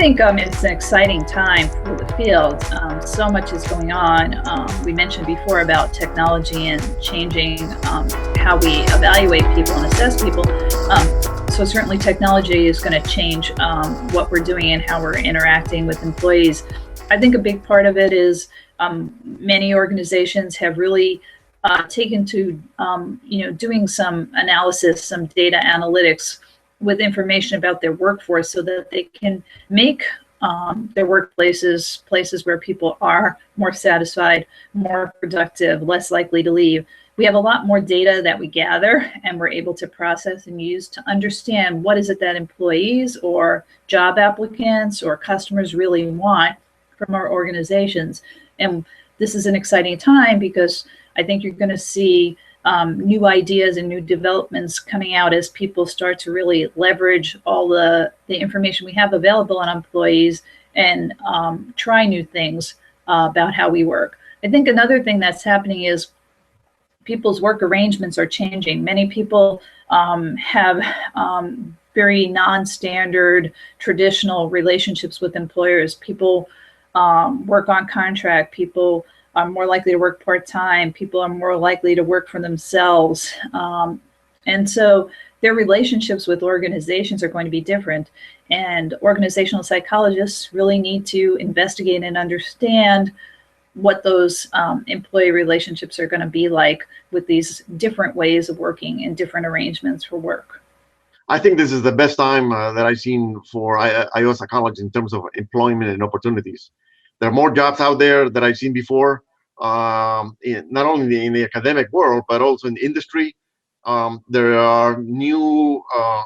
think it's an exciting time for the field. So much is going on. We mentioned before about technology and changing how we evaluate people and assess people. So certainly technology is going to change what we're doing and how we're interacting with employees. I think a big part of it is many organizations have really taken to doing some analysis, some data analytics with information about their workforce so that they can make their workplaces places where people are more satisfied, more productive, less likely to leave. We have a lot more data that we gather and we're able to process and use to understand what is it that employees or job applicants or customers really want from our organizations. And this is an exciting time because I think you're going to see new ideas and new developments coming out as people start to really leverage all the information we have available on employees and try new things about how we work. I think another thing that's happening is people's work arrangements are changing. Many people have very non-standard traditional relationships with employers. People work on contract. People are more likely to work part-time. People are more likely to work for themselves. And so their relationships with organizations are going to be different. And organizational psychologists really need to investigate and understand what those employee relationships are going to be like with these different ways of working and different arrangements for work. I think this is the best time that I've seen for IO psychology in terms of employment and opportunities. There are more jobs out there that I've seen before, not only in the academic world, but also in the industry. There are new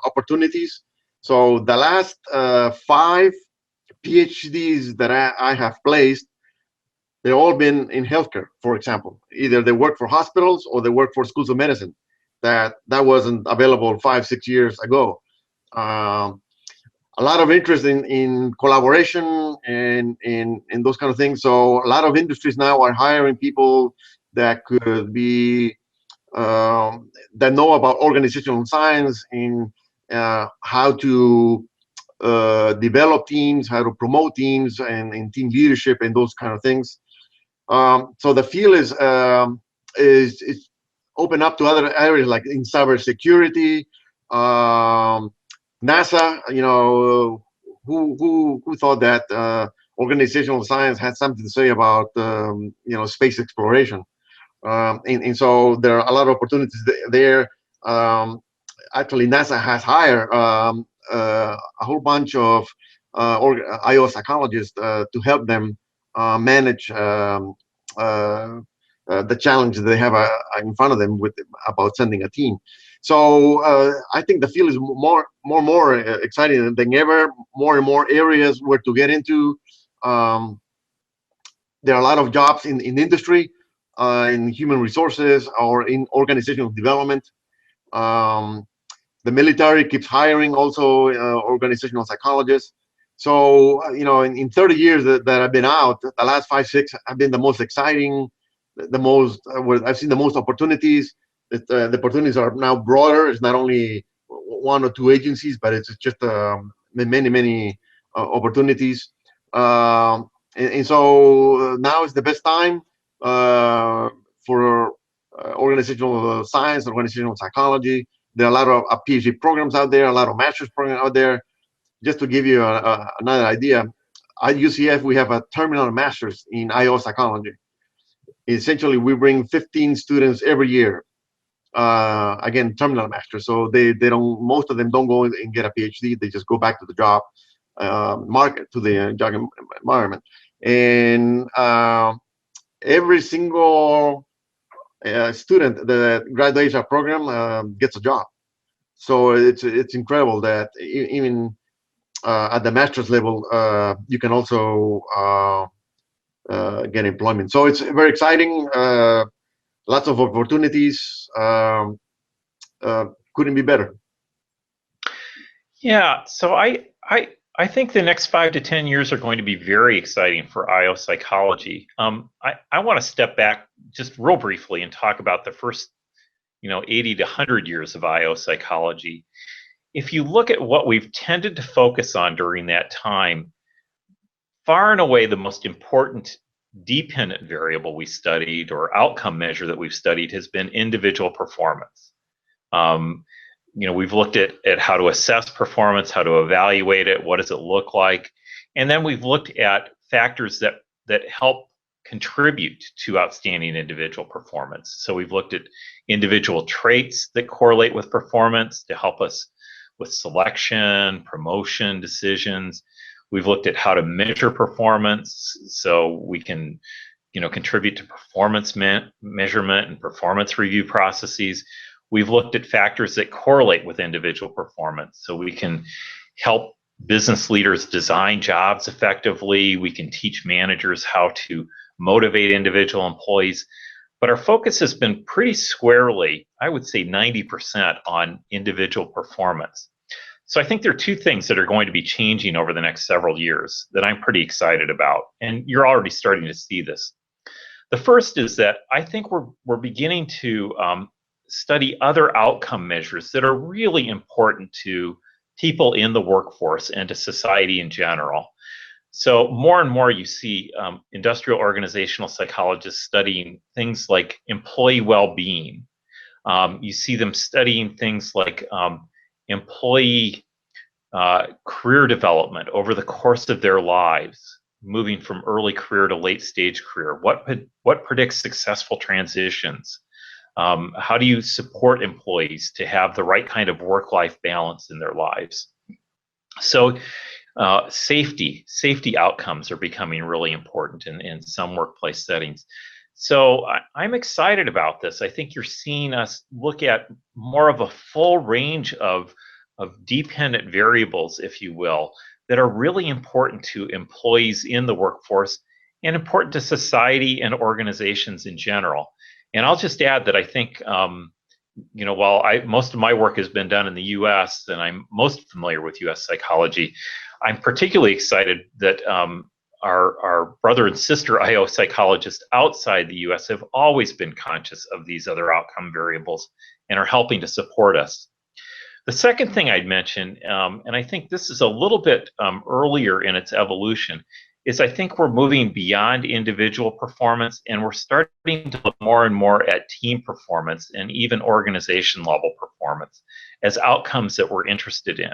opportunities. So the last 5 PhDs that I have placed, they've all been in healthcare, for example. Either they work for hospitals or they work for schools of medicine. That wasn't available 5-6 years ago. A lot of interest in collaboration and those kind of things. So a lot of industries now are hiring people that could be that know about organizational science and how to develop teams, how to promote teams, and team leadership and those kind of things. So the field is open up to other areas like in cybersecurity. NASA, who thought that organizational science had something to say about space exploration, and so there are a lot of opportunities there. Actually, NASA has hired a whole bunch of IO psychologists to help them manage the challenge they have in front of them about sending a team. So I think the field is more exciting than ever. More and more areas where to get into. There are a lot of jobs in industry, in human resources, or in organizational development. The military keeps hiring also organizational psychologists. So in 30 years that I've been out, the last 5-6 have been the most exciting, where I've seen the most opportunities. The opportunities are now broader. It's not only 1 or 2 agencies, but it's just many opportunities. And so now is the best time for organizational science, organizational psychology. There are a lot of PhD programs out there, a lot of master's programs out there. Just to give you another idea, at UCF we have a terminal master's in IO psychology. Essentially, we bring 15 students every year. Again, terminal master. So they don't. Most of them don't go and get a PhD. They just go back to the job market, to the job environment. And every single student that graduates our program gets a job. So it's incredible that even at the master's level, you can also get employment. So it's very exciting. Lots of opportunities. Couldn't be better. Yeah, so I think the next 5 to 10 years are going to be very exciting for IO psychology. I want to step back just real briefly and talk about the first 80 to 100 years of IO psychology. If you look at what we've tended to focus on during that time, far and away the most important dependent variable we studied or outcome measure that we've studied has been individual performance. We've looked at how to assess performance, how to evaluate it, what does it look like, and then we've looked at factors that help contribute to outstanding individual performance. So we've looked at individual traits that correlate with performance to help us with selection, promotion decisions. We've looked at how to measure performance so we can contribute to performance measurement and performance review processes. We've looked at factors that correlate with individual performance so we can help business leaders design jobs effectively. We can teach managers how to motivate individual employees. But our focus has been pretty squarely, I would say 90%, on individual performance. So I think there are two things that are going to be changing over the next several years that I'm pretty excited about. And you're already starting to see this. The first is that I think we're beginning to study other outcome measures that are really important to people in the workforce and to society in general. So more and more you see industrial organizational psychologists studying things like employee well-being. You see them studying things like employee career development over the course of their lives, moving from early career to late stage career. What predicts successful transitions? How do you support employees to have the right kind of work-life balance in their lives? So safety outcomes are becoming really important in some workplace settings. So I'm excited about this. I think you're seeing us look at more of a full range of dependent variables, if you will, that are really important to employees in the workforce and important to society and organizations in general. And I'll just add that I think, while most of my work has been done in the U.S. and I'm most familiar with U.S. psychology, I'm particularly excited that our brother and sister IO psychologists outside the U.S. have always been conscious of these other outcome variables and are helping to support us. The second thing I'd mention, and I think this is a little bit earlier in its evolution, is I think we're moving beyond individual performance and we're starting to look more and more at team performance and even organization level performance as outcomes that we're interested in.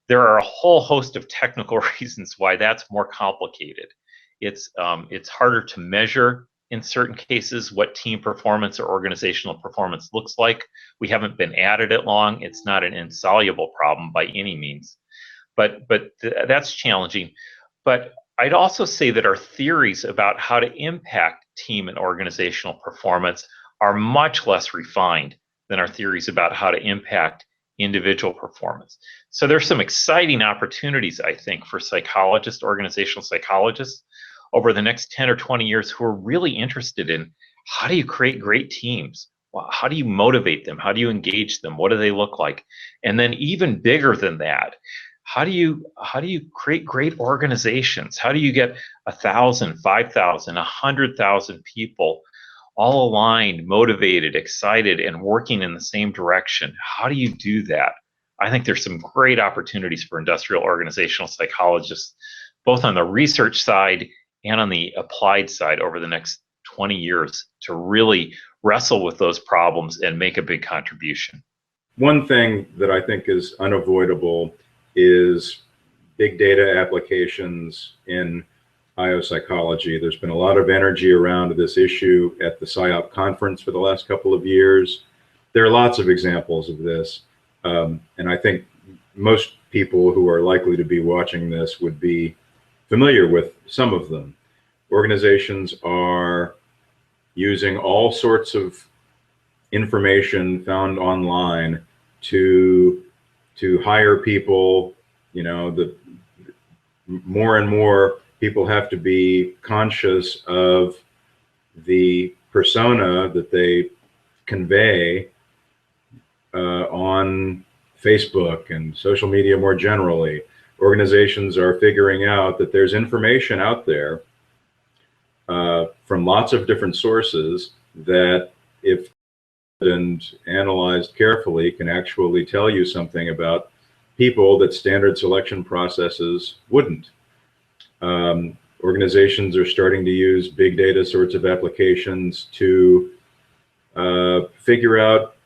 There are a whole host of technical reasons why that's more complicated. It's harder to measure in certain cases what team performance or organizational performance looks like. We haven't been at it long. It's not an insoluble problem by any means, but that's challenging. But I'd also say that our theories about how to impact team and organizational performance are much less refined than our theories about how to impact individual performance. So there's some exciting opportunities, I think, for psychologists, organizational psychologists, over the next 10 or 20 years who are really interested in how do you create great teams? How do you motivate them? How do you engage them? What do they look like? And then even bigger than that, how do you create great organizations? How do you get 1,000, 5,000, 100,000 people all aligned, motivated, excited, and working in the same direction? How do you do that? I think there's some great opportunities for industrial organizational psychologists, both on the research side and on the applied side over the next 20 years to really wrestle with those problems and make a big contribution. One thing that I think is unavoidable is big data applications in IO psychology. There's been a lot of energy around this issue at the SIOP conference for the last couple of years. There are lots of examples of this. And I think most people who are likely to be watching this would be familiar with some of them. Organizations are using all sorts of information found online to hire people. The more and more people have to be conscious of the persona that they convey on Facebook and social media more generally. Organizations are figuring out that there's information out there from lots of different sources that, if and analyzed carefully, can actually tell you something about people that standard selection processes wouldn't. Organizations are starting to use big data sorts of applications to figure out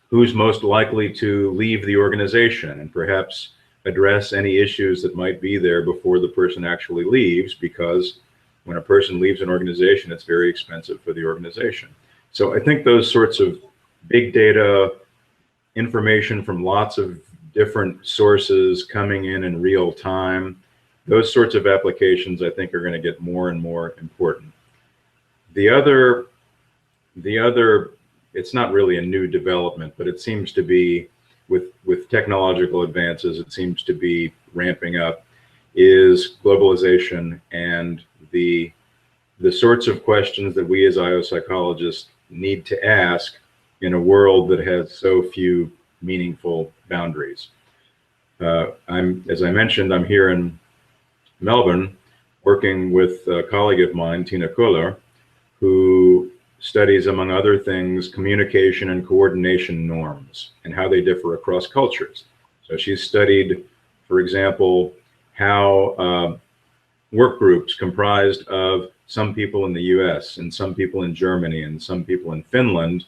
who's most likely to leave the organization and perhaps address any issues that might be there before the person actually leaves, because when a person leaves an organization, it's very expensive for the organization. So I think those sorts of big data information from lots of different sources coming in real time, those sorts of applications I think are going to get more and more important. The other, it's not really a new development, but it seems to be, with technological advances, it seems to be ramping up, is globalization and the sorts of questions that we as IO psychologists need to ask in a world that has so few meaningful boundaries. As I mentioned, I'm here in Melbourne working with a colleague of mine, Tina Kohler, who studies, among other things, communication and coordination norms and how they differ across cultures. So she's studied, for example, how work groups comprised of some people in the US and some people in Germany and some people in Finland,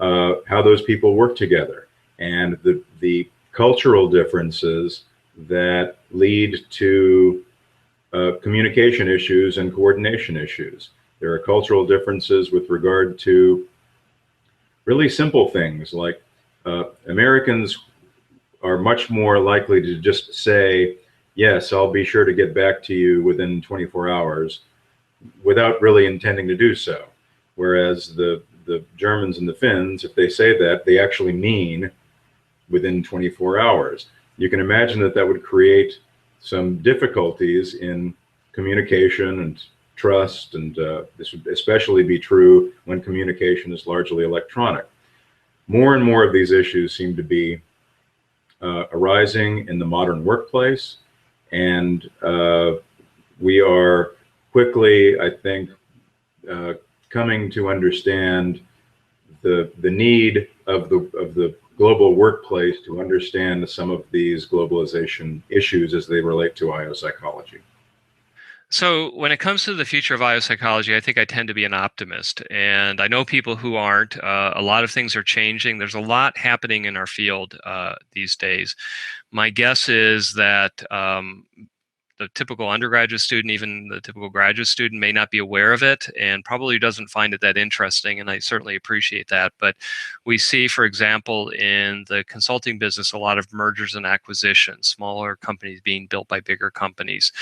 how those people work together, and the cultural differences that lead to communication issues and coordination issues. There are cultural differences with regard to really simple things like Americans are much more likely to just say, yes, I'll be sure to get back to you within 24 hours without really intending to do so. Whereas the Germans and the Finns, if they say that, they actually mean within 24 hours. You can imagine that that would create some difficulties in communication and trust, and this would especially be true when communication is largely electronic. More and more of these issues seem to be arising in the modern workplace, and we are quickly, I think, coming to understand the need of the global workplace to understand some of these globalization issues as they relate to IO psychology. So when it comes to the future of IO psychology, I think I tend to be an optimist, and I know people who aren't. A lot of things are changing. There's a lot happening in our field these days. My guess is that the typical undergraduate student, even the typical graduate student, may not be aware of it and probably doesn't find it that interesting, and I certainly appreciate that. But we see, for example, in the consulting business, a lot of mergers and acquisitions, smaller companies being built by bigger companies.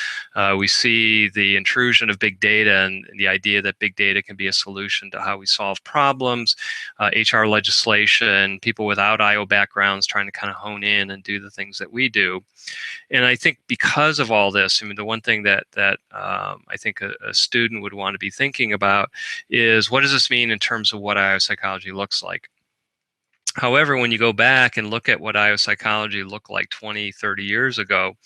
We see the intrusion of big data and the idea that big data can be a solution to how we solve problems, HR legislation, people without IO backgrounds trying to kind of hone in and do the things that we do. And I think because of all this, I mean, the one thing that I think a student would want to be thinking about is, what does this mean in terms of what IO psychology looks like? However, when you go back and look at what IO psychology looked like 20, 30 years ago,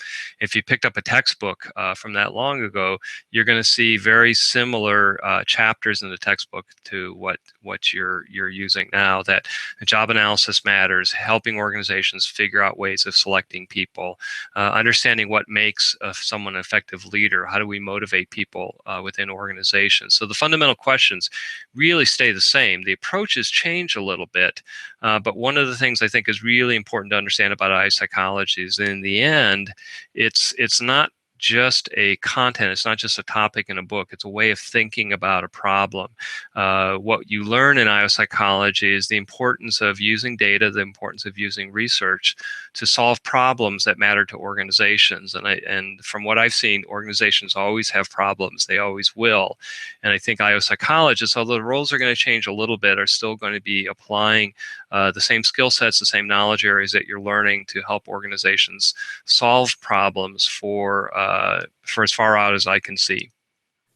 if you picked up a textbook from that long ago, you're going to see very similar chapters in the textbook to what you're using now. That job analysis matters, helping organizations figure out ways of selecting people, understanding what makes someone an effective leader, how do we motivate people within organizations. So the fundamental questions really stay the same. The approaches change a little bit. But one of the things I think is really important to understand about IO psychology is, in the end, it's not just a content, it's not just a topic in a book, it's a way of thinking about a problem. What you learn in IO psychology is the importance of using data, the importance of using research to solve problems that matter to organizations. And from what I've seen, organizations always have problems, they always will. And I think IO psychologists, although the roles are going to change a little bit, are still going to be applying the same skill sets, the same knowledge areas that you're learning to help organizations solve problems for as far out as I can see.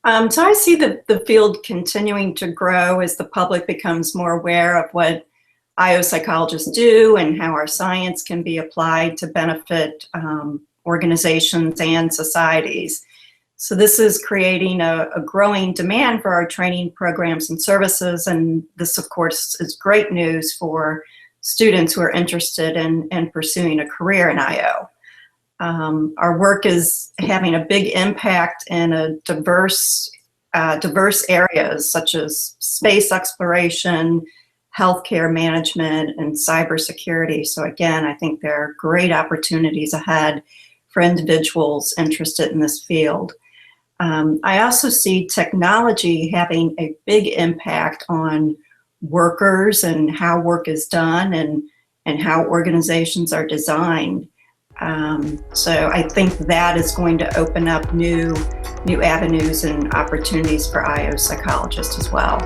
So I see the field continuing to grow as the public becomes more aware of what IO psychologists do and how our science can be applied to benefit organizations and societies. So this is creating a growing demand for our training programs and services, and this, of course, is great news for students who are interested in pursuing a career in IO. Our work is having a big impact in a diverse areas such as space exploration, healthcare management, and cybersecurity. So again, I think there are great opportunities ahead for individuals interested in this field. I also see technology having a big impact on workers and how work is done and how organizations are designed. So I think that is going to open up new avenues and opportunities for IO psychologists as well.